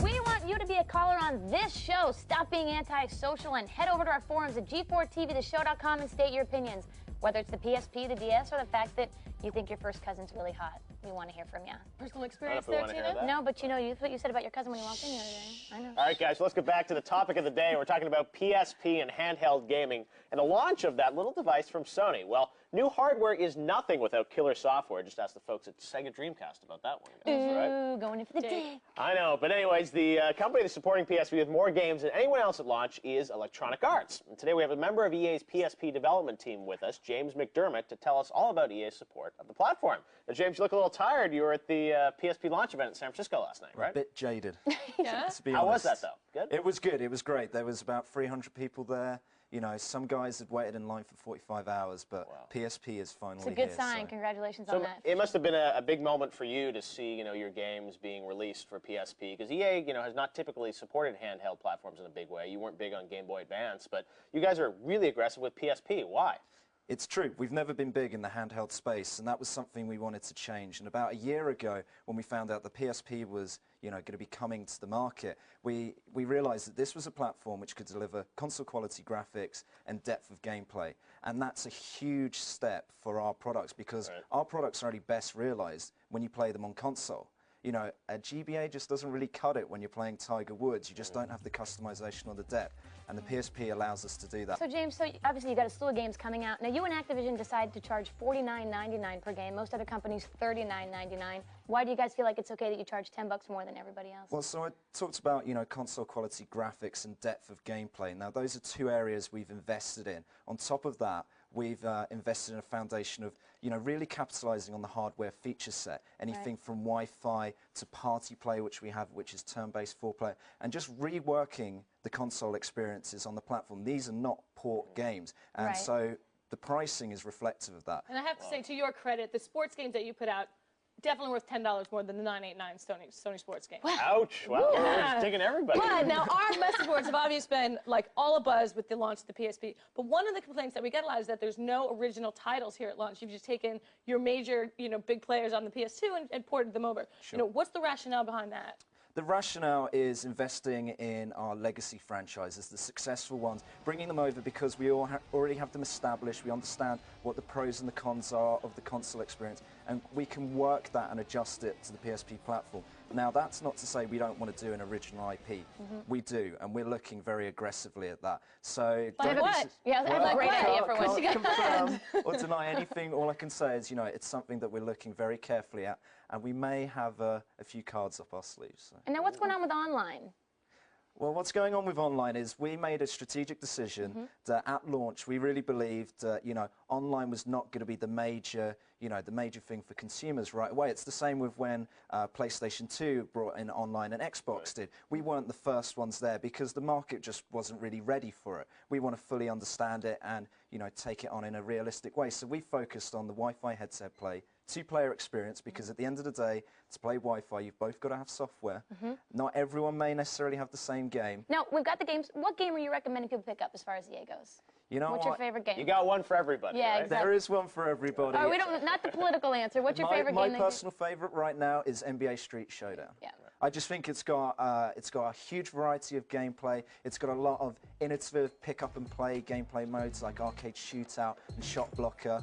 We want you to be a caller on this show. Stop being antisocial and head over to our forums at g4tvtheshow.com and state your opinions. Whether it's the PSP, the DS, or the fact that you think your first cousin's really hot. We want to hear from you. Personal experience there, Tina? No, but you know, what you said about your cousin when you walked in the other day. I know. All right, guys, so let's get back to the topic of the day. We're talking about PSP and handheld gaming and the launch of that little device from Sony. Well, new hardware is nothing without killer software. Just ask the folks at Sega Dreamcast about that one. Ooh, right? Going in for the dick. I know, but anyways, the company that's supporting PSP with more games than anyone else at launch is Electronic Arts. And today we have a member of EA's PSP development team with us, James McDermott, to tell us all about EA's support of the platform. Now, James, you look a little tired. You were at the PSP launch event in San Francisco last night, right? A bit jaded. Yeah? To be How honest. was that, though? Good? It was good. It was great. There was about 300 people there. You know, some guys had waited in line for 45 hours, but wow. PSP is finally here. It's a good sign. So. Congratulations on that. It must have been a big moment for you to see, you know, your games being released for PSP, because EA, you know, has not typically supported handheld platforms in a big way. You weren't big on Game Boy Advance, but you guys are really aggressive with PSP. Why? It's true. We've never been big in the handheld space, and that was something we wanted to change. And about a year ago, when we found out the PSP was, you know, going to be coming to the market, we realized that this was a platform which could deliver console-quality graphics and depth of gameplay. And that's a huge step for our products, because our products are only best realized when you play them on console. You know, a GBA just doesn't really cut it when you're playing Tiger Woods. You just don't have the customization or the depth. And the PSP allows us to do that. So, James, obviously you got a slew of games coming out. Now, you and Activision decided to charge $49.99 per game. Most other companies, $39.99. Why do you guys feel like it's okay that you charge $10 more than everybody else? Well, so I talked about, you know, console-quality graphics and depth of gameplay. Now, those are two areas we've invested in. On top of that, we've invested in a foundation of, you know, really capitalizing on the hardware feature set. Anything from Wi-Fi to party play, which we have, which is turn-based 4-player, and just reworking the console experiences on the platform. These are not port games, and so the pricing is reflective of that. And I have to say, to your credit, the sports games that you put out, definitely worth $10 more than the $9.89 Sony sports game. Ouch! Wow, we're just digging everybody. But now our message boards have obviously been like all abuzz with the launch of the PSP. But one of the complaints that we get a lot is that there's no original titles here at launch. You've just taken your major, you know, big players on the PS2 and ported them over. Sure. You know, what's the rationale behind that? The rationale is investing in our legacy franchises, the successful ones, bringing them over because we already have them established. We understand what the pros and the cons are of the console experience, and we can work that and adjust it to the PSP platform. Now, that's not to say we don't want to do an original IP. We do, and we're looking very aggressively at that. So, like what? Yeah, that's a great idea for what you got. Confirm or deny anything. All I can say is, you know, it's something that we're looking very carefully at, and we may have a few cards up our sleeves. So. And now, what's going on with online? Well, what's going on with online is we made a strategic decision that at launch we really believed that, you know, online was not going to be the major, you know, the major thing for consumers right away. It's the same with when PlayStation 2 brought in online and Xbox did. We weren't the first ones there because the market just wasn't really ready for it. We want to fully understand it and, you know, take it on in a realistic way. So we focused on the Wi-Fi headset play, two-player experience, because at the end of the day, to play Wi-Fi, you've both got to have software. Not everyone may necessarily have the same game. Now, we've got the games. What game are you recommending people pick up as far as EA goes? You know What's your favorite game? You got one for everybody, yeah, right? Exactly. There is one for everybody. Oh, we don't, not the political answer. What's your favorite game? My personal favorite right now is NBA Street Showdown. Yeah. I just think it's got a huge variety of gameplay. It's got a lot of innovative pick-up-and-play gameplay modes like arcade shootout and shot blocker.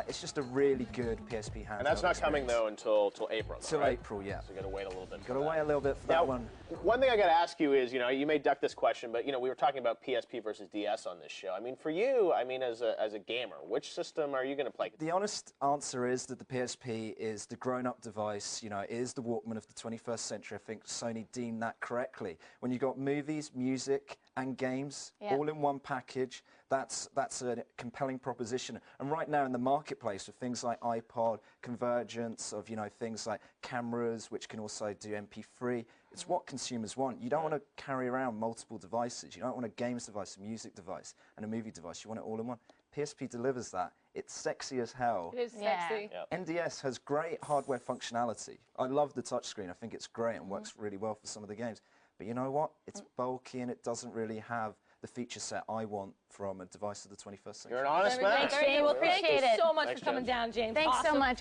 It's just a really good PSP handheld. And that's not coming, though, until April, Till April, yeah. So you got to wait a little bit. Got to wait a little bit for that one. One thing I got to ask you is, you know, you may duck this question, but, you know, we were talking about PSP versus DS on this show. I mean, for you, I mean, as a gamer, which system are you going to play? The honest answer is that the PSP is the grown-up device, you know, it is the Walkman of the 21st century. I think Sony deemed that correctly. When you've got movies, music, and games all in one package, that's a compelling proposition. And right now in the marketplace with things like iPod, convergence of, you know, things like cameras, which can also do MP3, it's what consumers want. You don't want to carry around multiple devices. You don't want a games device, a music device, and a movie device. You want it all in one. PSP delivers that. It's sexy as hell. It is sexy. NDS has great hardware functionality. I love the touchscreen. I think it's great and works really well for some of the games. But you know what? It's bulky and it doesn't really have the feature set I want from a device of the 21st century. You're an honest man. Thanks, James. Well, Appreciate thank you it. so much Thanks, for coming James. down, James. Thanks so Awesome. much.